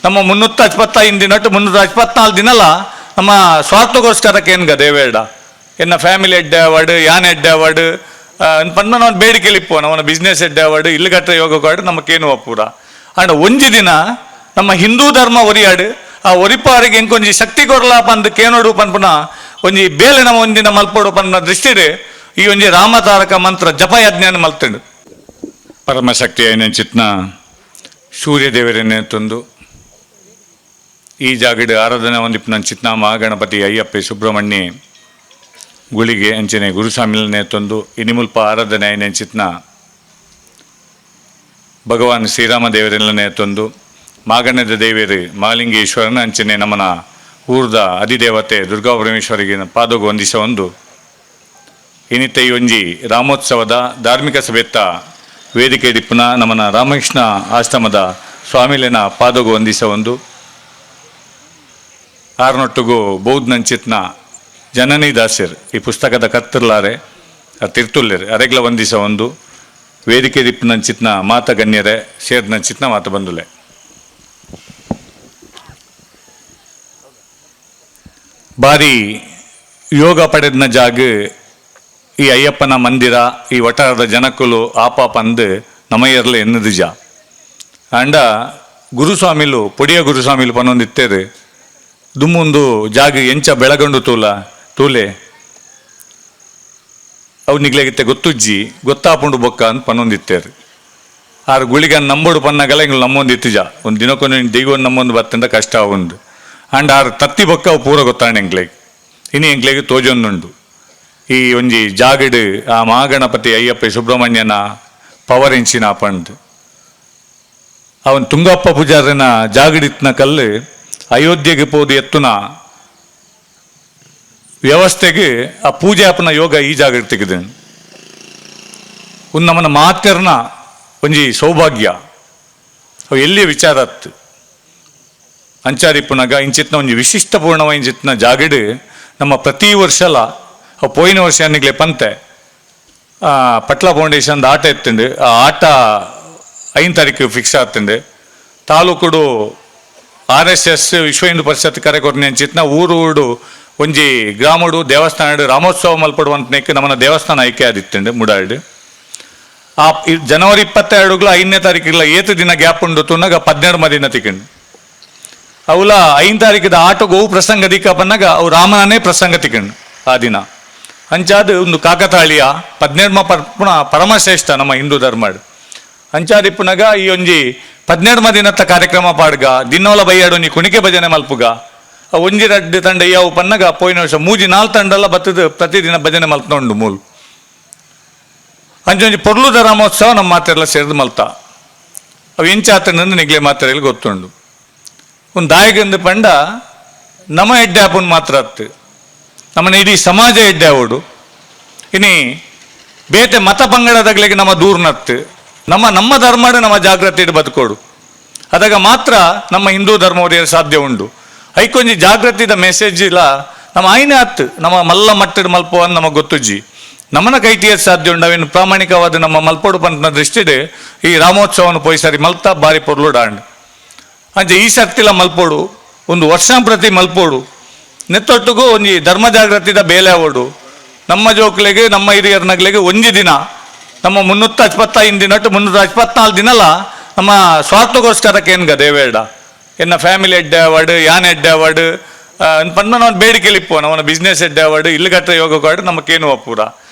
ನಮ್ಮ 365 ದಿನಟ್ಟು 364 ದಿನಲ ನಮ್ಮ ಸ್ವಾರ್ಥಗೋಸ್ಕರಕ್ಕೆ ಏನ್ಗ ದೇವೇಡ ಎನ್ನ ಫ್ಯಾಮಿಲಿ ಎಡ್ಡೆ ಅವಾರ್ಡ್ ಯಾನ್ ಎಡ್ಡೆ ಅವಾರ್ಡ್ ಪಂಡ ನಾವು ಬೇಡಿಕೆಲಿಪ್ಪು ಅವನ ಬಿಸ್ನೆಸ್ ಎಡ್ಡೆ ಅವಾರ್ಡ್ ಇಲ್ಲಿ ಗಟ್ಟ ಯೋಗ ಕಾರ್ಡ್ ನಮಗೇನು ಅಪ್ಪೂರ ಅಂಡ್ ಒಂಜಿ ದಿನ ನಮ್ಮ ಹಿಂದೂ ಧರ್ಮ ಒರಿಯಾಡು ಆ ಒರಿಪಾರಿಗೆ ಎಂಕೊಂಜಿ ಶಕ್ತಿ ಕೊರಲ ಪಂದ್ ಕೇನೋಡು ಪನ್ಪುನ ಒಂಜಿ ಬೇಲೆ ನಮ್ಮ ಒಂದಿನ ಮಲ್ಪೋಡು ಪನ್ನ ದೃಷ್ಟಿಡು ಈ ಒಂಜಿ ರಾಮತಾರಕ ಮಂತ್ರ ಜಪಯಜ್ಞಾನ ಮಲ್ತಂಡು ಪರಮಶಕ್ತಿ ಚಿತ್ನ ಸೂರ್ಯದೇವರನ್ನೇ ತಂದು ಈ ಜಾಗಡ್ ಆರಾಧನೆ ಒಂದಿಪ್ಪು ಚಿತ್ನ ಮಹಾಗಣಪತಿ ಅಯ್ಯಪ್ಪೆ ಸುಬ್ರಹ್ಮಣ್ಯ ಗುಳಿಗೆ ಅಂಚನೆ ಗುರುಸ್ವಾಮಿಲನೆ ತಂದು ಇನಿಮುಲ್ಪ ಆರಾಧನೆ ಆಯ್ನ ಚಿತ್ನ ಭಗವಾನ್ ಶ್ರೀರಾಮ ದೇವರಲ್ಲನೆ ತಂದು ಮಾಗಣ್ಯದ ದೇವಿಯರು ಮಹಾಲಿಂಗೇಶ್ವರನ ಅಂಚನೆ ನಮ್ಮನ ಊರ್ದ ಅಧಿದೇವತೆ ದುರ್ಗಾ ಪರಮೇಶ್ವರಿಗೆ ಪಾದೋಗು ವಂದಿಸ ಒಂದು ಇನಿತ ಈ ಒಂಜಿ ರಾಮೋತ್ಸವದ ಧಾರ್ಮಿಕ ಸಭೆತ್ತ ವೇದಿಕೆ ದಿಪ್ಪುನ ನಮ್ಮನ ರಾಮಕೃಷ್ಣ ಆಶ್ರಮದ ಸ್ವಾಮಿಲೆನ ಪಾದೋಗು ವಂದಿಸ ಒಂದು ಆರ್ನೊಟ್ಟಿಗೂ ಬೌದ್ಧನಂಚಿತ್ನ ಜನನಿ ದಾಸಿರ್ ಈ ಪುಸ್ತಕದ ಕತ್ತಿರ್ಲಾರೆ ತಿರ್ತುಲ್ಲೇರು ಅರೆಗ್ಲ ವಂದಿಸ ಒಂದು ವೇದಿಕೆ ದಿಪ್ಪುನಂಚಿತ್ನ ಮಾತ ಗಣ್ಯರೇ ಸೇರ್ನಂಚಿತ್ನ ಮಾತ ಬಂದುಲೆ ಬಾರಿ ಯೋಗ ಪಡೆದನ ಜಾಗ ಈ ಅಯ್ಯಪ್ಪನ ಮಂದಿರ ಈ ವಟಾರದ ಜನಕ್ಕಲು ಆಪ ಪಂದು ನಮಯರ್ಲೆ ಎನ್ನದು ಜಾ ಅಂಡ ಗುರುಸ್ವಾಮಿಲು ಪೊಡಿಯ ಗುರುಸ್ವಾಮಿಲು ಪನ್ನೊಂದಿತ್ತೇರು ದುಮ್ಮೊಂದು ಜಾಗ ಎಂಚ ಬೆಳಗಂಡು ತೂಲೆ ಅವು ನಿಗ್ಲೆಗಿತ್ತೆ ಗೊತ್ತುಜ್ಜಿ ಗೊತ್ತಾಪುಂಡು ಬೊಕ್ಕ ಅಂತ ಪನ್ನೊಂದಿತ್ತೇರು ಆರು ಗುಳಿಗನ್ ನಂಬೋಡು ಪನ್ನಗಲ ಹಿಂಗೆ ನಮ್ಮೊಂದಿತ್ತು ಜಾ ಒಂದು ದಿನಕ್ಕೊಂದು ದೈವನ್ ನಮ್ಮೊಂದು ಬತ್ತಂದ ಕಷ್ಟ ಆಗುಂಡು ಅಂಡ್ ಆರು ತತ್ತಿ ಬೊಕ್ಕ ಅವು ಪೂರ ಗೊತ್ತಾಂಡು ಎಂಕ್ಲೆಗೆ ಇನಿ ಎಂಕ್ಲೆಗೆ ತೋಜೊಂದುಂಡು ಈ ಒಂಜಿ ಜಾಗಡ್ ಆ ಮಹಾಗಣಪತಿ ಅಯ್ಯಪ್ಪ ಸುಬ್ರಹ್ಮಣ್ಯನ ಪವರ್ ಎಂಚಿನ ಪಂಡ್ ಅವನ್ ತುಂಗಪ್ಪ ಪೂಜಾರನ ಜಾಗಡಿತ್ನ ಕಲ್ಲು ಅಯೋಧ್ಯೆಗೆ ಪೋದು ಎತ್ತುನ ವ್ಯವಸ್ಥೆಗೆ ಆ ಪೂಜೆ ಅಪ್ಪನ ಯೋಗ ಈ ಜಾಗ ತೆಗೆದು ಒಂದು ನಮ್ಮನ ಮಾತರ್ನ ಒಂಜಿ ಸೌಭಾಗ್ಯ ಅವು ಎಲ್ಲಿ ವಿಚಾರತ್ ಅಂಚಾರಿಪ್ಪುನಗ ಇಂಚಿತ್ನ ಒಂಜಿ ವಿಶಿಷ್ಟಪೂರ್ಣವಾದ ಜಾಗಡ್ ನಮ್ಮ ಪ್ರತಿ ವರ್ಷಲ ಅವು ಪೋಯಿನ ವರ್ಷ ಅನ್ನಿಗ್ಲೆ ಪಂತೆ ಪಟ್ಲ ಫೌಂಡೇಶನ್ದ ಆಟ ಎತ್ತಂಡು ಆ ಆಟ 5 ತಾರೀಕು ಫಿಕ್ಸ್ ಆಗ್ತಂಡು ತಾಲೂಕುಡು RSS ವಿಶ್ವ ಹಿಂದೂ ಪರಿಷತ್ ಕರೆಕೊರ್ನಿ ಅಂಚಿತ್ನ ಊರು ಒಂಜಿ ಗ್ರಾಮಡು ದೇವಸ್ಥಾನ ರಾಮೋತ್ಸವ ಮಲ್ಪಡುವಂತನೇಕೆ ನಮ್ಮನ ದೇವಸ್ಥಾನ ಆಯ್ಕೆ ಆದಿತ್ತಂಡು ಮುಡಾಡು ಆ ಜನವರಿ 22 5ನೇ ತಾರೀಕಿಲ್ಲ ಏತು ದಿನ ಗ್ಯಾಪ್ ಉಂಡು ತುನ್ನಾಗ 12 ದಿನ ತಿಕ್ಕಂಡು ಅವಲ 5 ತಾರೀಕಿದ ಆಟೋಗು ಪ್ರಸಂಗ ದಿಕ್ಕ ಪನ್ನಾಗ ಅವು ರಾಮನೇ ಪ್ರಸಂಗ ತಿಕ್ಕಂಡು ಆ ದಿನ ಅಂಚಾದ ಒಂದು ಕಾಕತಾಳಿಯ 12 ಪರಮಶ್ರೇಷ್ಠ ನಮ್ಮ ಹಿಂದೂ ಧರ್ಮಡ್ ಅಂಚಾದಿಪ್ಪುನಗ ಈ ಒಂಜಿ 12 ದಿನತ್ತ ಕಾರ್ಯಕ್ರಮ ಪಾಡ್ಗ ದಿನ್ನೋಲ ಬೈಯಾಡು ನೀ ಕುಣಿಕೆ ಭಜನೆ ಮಲ್ಪುಗ ಒಂಜಿ 2 ತಂಡ ಯಾವು ಪನ್ನಗ ಪೋಯಿನ ವರ್ಷ 3-4 ತಂಡಲ್ಲ ಬತ್ತದ ಪ್ರತಿದಿನ ಭಜನೆ ಮಲ್ತೊಂಡು ಮೂಲು ಅಂಚೊಂಜಿ ಪೊರ್ಲುದ ರಾಮೋತ್ಸವ ನಮ್ಮ ಮಾತೆಲ್ಲ ಸೇರಿದು ಮಲ್ತ ಅವು ಎಂಚಾತಂದು ನಿಗ್ಲೆ ಮಾತೆರೆಯಲ್ಲಿ ಗೊತ್ತುಂಡು ಒಂದು ದಾಯಗಂದು ಪಂಡ ನಮ್ಮ ಎಡ್ಡೆ ಆಪುನ್ ಮಾತ್ರ ಅತ್ತು ನಮ್ಮನ್ನ ಇಡೀ ಸಮಾಜ ಎಡ್ಡೆ ಅವಡು ಇನಿ ಬೇತೆ ಮತ ಪಂಗಡದಾಗ್ಲಿಗೆ ನಮ್ಮ ದೂರ್ನತ್ತು ನಮ್ಮ ಧರ್ಮಡು ನಮ್ಮ ಜಾಗೃತಿ ಇಟ್ಟು ಬದುಕೋಡು ಅದಾಗ ಮಾತ್ರ ನಮ್ಮ ಹಿಂದೂ ಧರ್ಮ ಒರಿಯಲು ಸಾಧ್ಯ ಉಂಡು ಐಕೊಂಜಿ ಜಾಗೃತಿದ ಮೆಸೇಜ್ ಇಲ್ಲ ನಮ್ಮ ಆಯ್ನೆ ಹತ್ತು ನಮ್ಮ ಮಲ್ಲ ಮಟ್ಟದ ಮಲ್ಪೋ ಅಂತ ನಮಗೆ ಗೊತ್ತುಜ್ಜಿ ನಮ್ಮನ ಕೈಟಿಯ ಸಾಧ್ಯ ಉಂಡು ಅವೇನು ಪ್ರಾಮಾಣಿಕವಾದ ನಮ್ಮ ಮಲ್ಪೋಡು ಪಂತನ ದೃಷ್ಟಿದೆ ಈ ರಾಮೋತ್ಸವನ ಪೋಯಿ ಸರಿ ಮಲ್ತಾ ಬಾರಿ ಪೊರ್ಲುಡಾಂಡ್ ಅಂಚೆ ಈ ಸರ್ತಿಲ ಮಲ್ಪೋಡು ಒಂದು ವರ್ಷಂಪ್ರತಿ ಮಲ್ಪೋಡು ನೆತ್ತೊಟ್ಟಿಗೂ ಒಂಜಿ ಧರ್ಮ ಜಾಗೃತಿದ ಬೇಲೆ ಆವೋಡು ನಮ್ಮ ಜೋಕ್ಲೆಗೆ ನಮ್ಮ ಹಿರಿಯರ್ನಗ್ಲೆಗೆ ಒಂಜಿ ದಿನ ನಮ್ಮ 365 ದಿನಟ್ಟು 364 ದಿನಲ ನಮ್ಮ ಸ್ವಾರ್ಥಗೋಸ್ಕರಕ್ಕೆ ಏನ್ಗ ದೇವೇಡ ಎನ್ನ ಫ್ಯಾಮಿಲಿ ಎಡ್ಡೆ ಅವಾರ್ಡ್ ಯಾನ್ ಎಡ್ಡೆ ಅವಾರ್ಡ್ ಪಂಡ ನಾವು ಬೇಡಿಕೆಲಿಪ್ಪು ಅವನ ಬಿಸ್ನೆಸ್ ಎಡ್ಡೆ ಅವಾರ್ಡ್ ಇಲ್ಲಿ ಗಟ್ಟ ಯೋಗ ಕಾರ್ಡ್ ನಮಗೇನು ಅಪ್ಪೂರ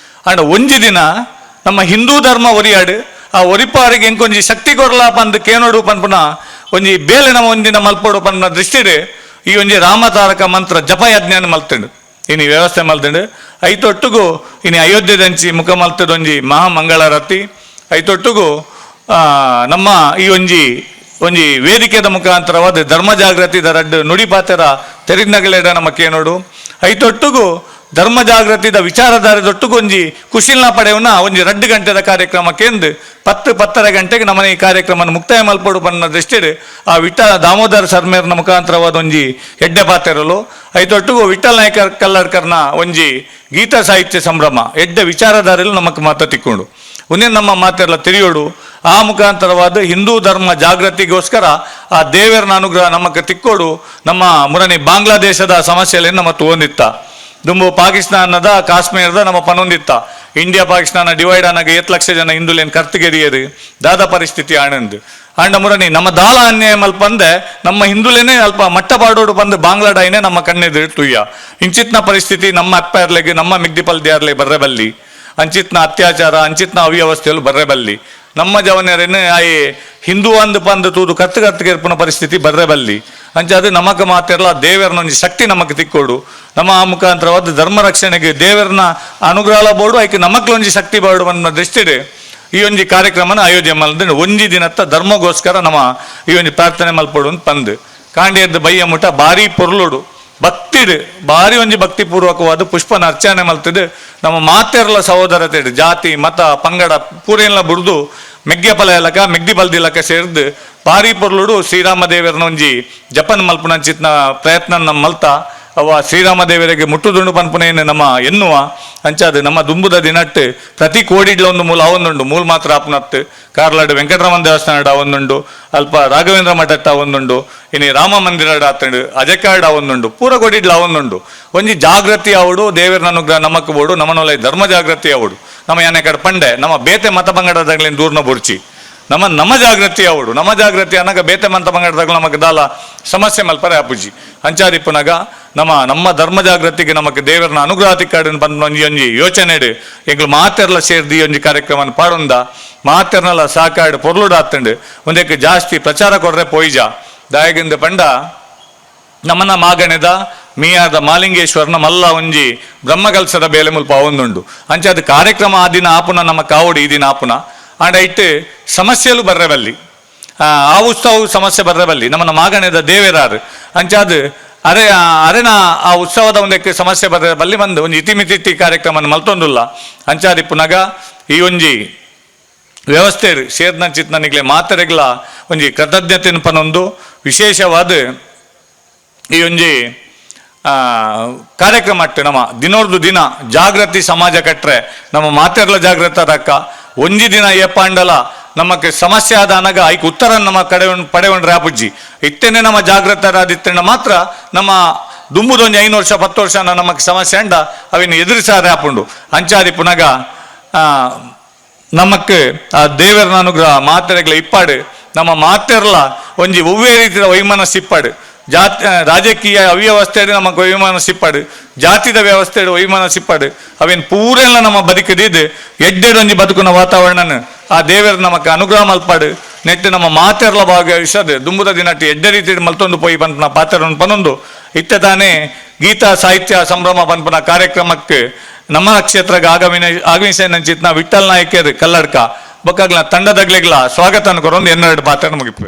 ಅಂಡ್ ಒಂಜಿ ದಿನ ನಮ್ಮ ಹಿಂದೂ ಧರ್ಮ ಒರಿಯಾಡು ಆ ಒರಿಪಾರಿಗೆ ಎಂಕೊಂಜಿ ಶಕ್ತಿ ಕೊರಲ ಪಂದ್ ಕೇನೋಡು ಪನ್ಪುನ ಒಂಜಿ ಬೇಲೆ ನಮ್ಮ ಒಂದಿನ ಮಲ್ಪೋಡು ಪನ್ನ ದೃಷ್ಟಿಡು ಈ ಒಂಜಿ ರಾಮತಾರಕ ಮಂತ್ರ ಜಪಯಜ್ಞಾನ ಮಲ್ತಂಡು ಇನಿ ವ್ಯವಸ್ಥೆ ಮಲ್ತಂಡು ಐತೊಟ್ಟಿಗೂ ಇನಿ ಅಯೋಧ್ಯೆದಂಚಿ ಮುಖ ಮಲ್ತದೊಂಜಿ ಮಹಾಮಂಗಳಾರತಿ ಐತೊಟ್ಟಿಗೂ ನಮ್ಮ ಈ ಒಂಜಿ ವೇದಿಕೆದ ಮುಖಾಂತರವಾದ ಧರ್ಮ ಜಾಗೃತಿದ ರಡ್ಡು ನುಡಿಪಾತೆರ ತೆರಿನಗಲೆಡ ನಮ್ಮ ಕೇನೋಡು ಐತೊಟ್ಟಿಗೂ ಧರ್ಮ ಜಾಗೃತಿದ ವಿಚಾರಧಾರೆದೊಟ್ಟಿಗೂ ಒಂಜಿ ಕುಶಿಲ್ನ ಪಡೆಯವನ್ನ ಒಂಜಿ 2 ಗಂಟೆದ ಕಾರ್ಯಕ್ರಮಕ್ಕೆಂದು 10-10:30 ಗಂಟೆಗೆ ನಮ್ಮನೆ ಈ ಕಾರ್ಯಕ್ರಮ ಮುಕ್ತಾಯ ಮಲ್ಪಡು ಪನ್ನ ದೃಷ್ಟಿಡು ಆ ವಿಠಲ ದಾಮೋದರ ಸರ್ಮೇರ್ನ ಮುಖಾಂತರವಾದ ಒಂಜಿ ಎಡ್ಡೆ ಪಾತೆರಲು ಐತೊಟ್ಟಿಗೂ ವಿಠಲ್ ನಾಯ್ಕ ಕಲ್ಲಡ್ಕರ್ನ ಒಂಜಿ ಗೀತ ಸಾಹಿತ್ಯ ಸಂಭ್ರಮ ಎಡ್ಡೆ ವಿಚಾರಧಾರೆಲು ನಮಕ್ ಮಾತ ತಿಕ್ಕೊಂಡು ಉನ್ನೇ ನಮ್ಮ ಮಾತೆಲ್ಲ ತಿಳಿಯೋಡು ಆ ಮುಖಾಂತರವಾದ ಹಿಂದೂ ಧರ್ಮ ಜಾಗೃತಿಗೋಸ್ಕರ ಆ ದೇವರ ಅನುಗ್ರಹ ನಮಗೆ ತಿಕ್ಕೋಡು ನಮ್ಮ ಮುರನಿ ಬಾಂಗ್ಲಾದೇಶದ ಸಮಸ್ಯೆಯಲ್ಲಿ ನಮ್ಮ ಹೊಂದಿತ್ತ ದುಂಬು ಪಾಕಿಸ್ತಾನದ ಕಾಶ್ಮೀರದ ನಮ್ಮ ಪನೊಂದಿತ್ತ ಇಂಡಿಯಾ ಪಾಕಿಸ್ತಾನ ಡಿವೈಡ್ ಆನಾಗ 7 ಲಕ್ಷ ಜನ ಹಿಂದುಲೇನು ಕರ್ತಿಗೆರಿಯರು ದಾದ ಪರಿಸ್ಥಿತಿ ಆನಂದ್ ಆಂಡ ಮುರನಿ ನಮ್ಮ ದಾಳ ಅನ್ಯಾಯ ಮಲ್ಪ ಬಂದೆ ನಮ್ಮ ಹಿಂದುಲೇನೆ ಅಲ್ಪ ಮಟ್ಟ ಪಾಡೋಡು ಬಂದು ಬಾಂಗ್ಲಾಡೈನೆ ನಮ್ಮ ಕಣ್ಣೆದುರು ತುಯ್ಯ ಇಂಚಿತ್ನ ಪರಿಸ್ಥಿತಿ ನಮ್ಮ ಅಪ್ಪರ್ಲೆಗೆ ನಮ್ಮ ಮಿಗ್ದಿಪಲ್ದಿಯಾರ್ಲೆ ಬರ್ರೆಬಲ್ಲಿ ಅಂಚಿತ್ನ ಅತ್ಯಾಚಾರ ಅಂಚಿತ್ನ ಅವ್ಯವಸ್ಥೆಯಲ್ಲಿ ಬರ್ರೆಬಲ್ಲಿ ನಮ್ಮ ಜವನರೇನು ಆಯೆ ಹಿಂದೂ ಅಂದು ಪಂದು ತೂದು ಕತ್ತುಗೆರ್ಪುನ ಪರಿಸ್ಥಿತಿ ಬರ್ರೆಬಲ್ಲಿ ಅಂಚಾದ ನಮಕ್ ಮಾತಿರಲ್ಲ ದೇವರನ ಒಂದು ಶಕ್ತಿ ನಮಗೆ ತಿಕ್ಕೋಡು ನಮ್ಮ ಆ ಮುಖಾಂತರವಾದ ಧರ್ಮ ರಕ್ಷಣೆಗೆ ದೇವರನ ಅನುಗ್ರಹ ಬೋಡು ಆಯ್ಕೆ ನಮಕ್ಲೊಂಜಿ ಶಕ್ತಿ ಬಾಡು ಅನ್ನೋ ದೃಷ್ಟಿಡೆ ಈ ಒಂಜಿ ಕಾರ್ಯಕ್ರಮನ ಆಯೋಜನೆ ಮಾಡಿದ್ರೆ ಒಂಜಿ ದಿನತ್ತ ಧರ್ಮಗೋಸ್ಕರ ನಮ್ಮ ಈ ಒಂಜಿ ಪ್ರಾರ್ಥನೆ ಮಲ್ಪಡು ಅಂತ ಪಂದು ಕಾಂಡಿಯದ್ದು ಬಯ್ಯ ಮುಟ ಭಾರಿ ಪೊರ್ಲುಡು ಭಕ್ತಿಡು ಭಾರಿ ಒಂಜಿ ಭಕ್ತಿಪೂರ್ವಕವಾದ ಪುಷ್ಪನ ಅರ್ಚನೆ ಮಲ್ತಿದ್ದು ನಮ್ಮ ಮಾತೆರ್ಲ ಸಹೋದರತೆ ಜಾತಿ ಮತ ಪಂಗಡ ಪೂರೆಲ್ಲ ಬುಡ್ದು ಮೆಗ್ಗೆ ಫಲ ಇಲಕ ಮೆಗ್ದಿ ಬಲ್ದಿಲಕ ಸೇರಿದು ಭಾರಿ ಪೊರ್ಲುಡು ಶ್ರೀರಾಮ ದೇವರನ ಒಂಜಿ ಜಪನ್ ಮಲ್ಪನಂಚಿತ್ನ ಪ್ರಯತ್ನ ನಮ್ಮ ಮಲ್ತ ಅವ ಶ್ರೀರಾಮ ದೇವರಿಗೆ ಮುಟ್ಟುದುಂಡು ಪನ್ಪುನೇನು ನಮ್ಮ ಎನ್ನುವ ಅಂಚಾದ ನಮ್ಮ ದುಂಬುದ ದಿನಟ್ಟು ಪ್ರತಿ ಕೋಡಿಡ್ಲ ಒಂದು ಮೂಲ ಅವೊಂದುಂಡು ಮೂಲ ಮಾತ್ರ ಆಪ್ನತ್ತು ಕಾರ್ಲಾಡು ವೆಂಕಟರಮಣ ದೇವಸ್ಥಾನದ ಒಂದುಂಡು ಅಲ್ಪ ರಾಘವೇಂದ್ರ ಮಠತ್ತ ಒಂದುಂಡು ಇನ್ನು ರಾಮ ಮಂದಿರ ಆತಂಡು ಅಜಕಾಡ್ ಒಂದುಂಡು ಪೂರ ಕೋಡಿಡ್ಲ ಅವೊಂದುಂಡು ಒಂಜಿ ಜಾಗೃತಿ ಅವಡು ದೇವರ ಅನುಗ್ರಹ ನಮಕ್ ಬೋಡು ನಮ್ಮನೊಲೆ ಧರ್ಮ ಜಾಗೃತಿ ಅವಡು ನಮ್ಮ ಯಾನೆ ಕಡೆ ಪಂಡೆ ನಮ್ಮ ಬೇತೆ ಮತ ಪಂಗಡದಾಗ್ಲಿನ ದೂರ್ನ ಬುಡ್ಚಿ ನಮ್ಮ ಜಾಗೃತಿ ಅವಡು ನಮ್ಮ ಜಾಗೃತಿ ಅನ್ನಗ ಬೇತೆ ಮತ ಪಂಗಡದಾಗ್ಲು ನಮಗೆ ದಾಲ ಸಮಸ್ಯೆ ಮಲ್ಪರೆ ಅಪ್ಪುಜಿ ಅಂಚಾದಿಪ್ಪುನಾಗ ನಮ್ಮ ಧರ್ಮ ಜಾಗೃತಿಗೆ ನಮಗೆ ದೇವರನ ಅನುಗ್ರಹ ತಿಕ್ಕಾಡಿನ ಬಂದ ಒಂಜಿ ಯೋಚನೆ ಎಂಗ್ಲು ಮಾತೆರ್ಲ ಸೇರ್ದಿ ಒಂಜಿ ಕಾರ್ಯಕ್ರಮ ಪಾಡೊಂದ ಮಾತೆರ್ನಲ್ಲ ಸಾಕಾಡು ಪೊರ್ಲುಡು ಆತಂಡು ಒಂದಕ್ಕೆ ಜಾಸ್ತಿ ಪ್ರಚಾರ ಕೊಡ್ರೆ ಪೋಯ್ಜ ದಾಯಗಿಂದ ಪಂಡ ನಮ್ಮನ ಮಾಗಣೆದ ಮೀಯಾದ ಮಾಲಿಂಗೇಶ್ವರನ ಮಲ್ಲ ಒಂಜಿ ಬ್ರಹ್ಮಕಲ್ಸದ ಬೇಲೆ ಮುಲ್ಪ ಒಂದುಂಡು ಅಂಚೆ ಅದು ಕಾರ್ಯಕ್ರಮ ಆ ದಿನ ಆಪುನ ನಮ್ಮ ಕಾವಡಿ ಈ ದಿನ ಆಪುನ ಆಂಡ ಇಟ್ಟು ಸಮಸ್ಯೆಲು ಬರ್ರೆಬಲ್ಲಿ ಆ ಉತ್ಸವ ಸಮಸ್ಯೆ ಬರ್ರೆಬಲ್ಲಿ ನಮ್ಮನ್ನ ಮಾಗಣೆದ ದೇವೇರಾರು ಅಂಚಾದ ಅರೆನ ಆ ಉತ್ಸವದ ಒಂದಕ್ಕೆ ಸಮಸ್ಯೆ ಬರ್ರೆಬಲ್ಲಿ ಬಂದು ಒಂದು ಇತಿಮಿತಿ ಕಾರ್ಯಕ್ರಮ ಮಲ್ತೊಂದುಲ್ಲ ಅಂಚಾದಿಪ್ಪುನಾಗ ಈ ಒಂಜಿ ವ್ಯವಸ್ಥೆ ಸೇರ್ನಂಚಿತ್ ನನಗೆ ಮಾತರೆಗ್ಲ ಒಂಜಿ ಕೃತಜ್ಞತೆ ಪನೊಂದು ವಿಶೇಷವಾದ ಈ ಒಂಜಿ ಕಾರ್ಯಕ್ರಮ ಅಟ್ಟೆ ನಮ್ಮ ದಿನೋರ್ದು ದಿನ ಜಾಗೃತಿ ಸಮಾಜ ಕಟ್ರೆ ನಮ್ಮ ಮಾತೆರ್ಲ ಜಾಗೃತ ರಕ್ಕ ಒಂಜಿ ದಿನ ಏಪಾಂಡಲ ನಮಗೆ ಸಮಸ್ಯೆ ಆದ ಅನಗ ಐಕ್ ಉತ್ತರ ನಮ್ಮ ಕಡೆ ಪಡೆಗೊಂಡ್ರೆ ಆಪುಜ್ಜಿ ಇತ್ತೇನೆ ನಮ್ಮ ಜಾಗೃತರಾದಿತ್ತೇನ ಮಾತ್ರ ನಮ್ಮ ದುಂಬುದೊಂದು 5 ವರ್ಷ 10 ವರ್ಷ ನಮಗೆ ಸಮಸ್ಯೆ ಅಂಡ ಅವಿನ ಎದುರಿಸಾರೆ ಆಪುಂಡು ಅಂಚಾದಿ ಪುನಗ ನಮಕ್ ಆ ದೇವರನ ಅನುಗ್ರಹ ಮಾತೆರೆಗ್ಲ ಇಪ್ಪಾಡು ನಮ್ಮ ಮಾತೆರ್ಲ ಒಂಜಿ ಒವ್ವೇ ರೀತಿಯ ವೈಮನಸ್ಸು ಇಪ್ಪಾಡು ರಾಜಕೀಯ ಅವ್ಯವಸ್ಥೆ ನಮಗೆ ವೈಮಾನ ಸಿಪ್ಪಾಡು ಜಾತಿದ ವ್ಯವಸ್ಥೆ ವೈಮಾನ ಸಿಪ್ಪಾಡು ಅವೇನು ಪೂರೆಲ್ಲ ನಮ್ಮ ಬದುಕದಿದ್ದು ಎಡ್ಡೆಡೊಂಜಿ ಬದುಕಿನ ವಾತಾವರಣ ಆ ದೇವರ ನಮಕ್ಕೆ ಅನುಗ್ರಹ ಮಲ್ಪಾಡು ನೆಟ್ಟು ನಮ್ಮ ಮಾತೆರ್ಲ ಭಾಗವಹಿಸದು ದುಂಬುದ ದಿನಟ್ಟು ಎಡ್ಡೆ ರೀತಿ ಮಲ್ತೊಂದು ಪೋಯಿ ಪಂಪನ ಪಾತ್ರವನ್ನು ಪನೊಂದು ಇತ್ತ ತಾನೇ ಗೀತಾ ಸಾಹಿತ್ಯ ಸಂಭ್ರಮ ಪಂಪನ ಕಾರ್ಯಕ್ರಮಕ್ಕೆ ನಮ್ಮ ಕ್ಷೇತ್ರಕ್ಕೆ ಆಗಮಿಸಿನ ವಿಠಲ್ ನಾಯಕರು ಕಲ್ಲಡ್ಕ ಬೊಕ್ಕಾಗ್ಲ ತಂಡದಾಗ್ಲಿಗ್ಲ ಸ್ವಾಗತ ಅನ್ಕೊರೊಂದು 2 ಪಾತ್ರ ಮುಗಿಪು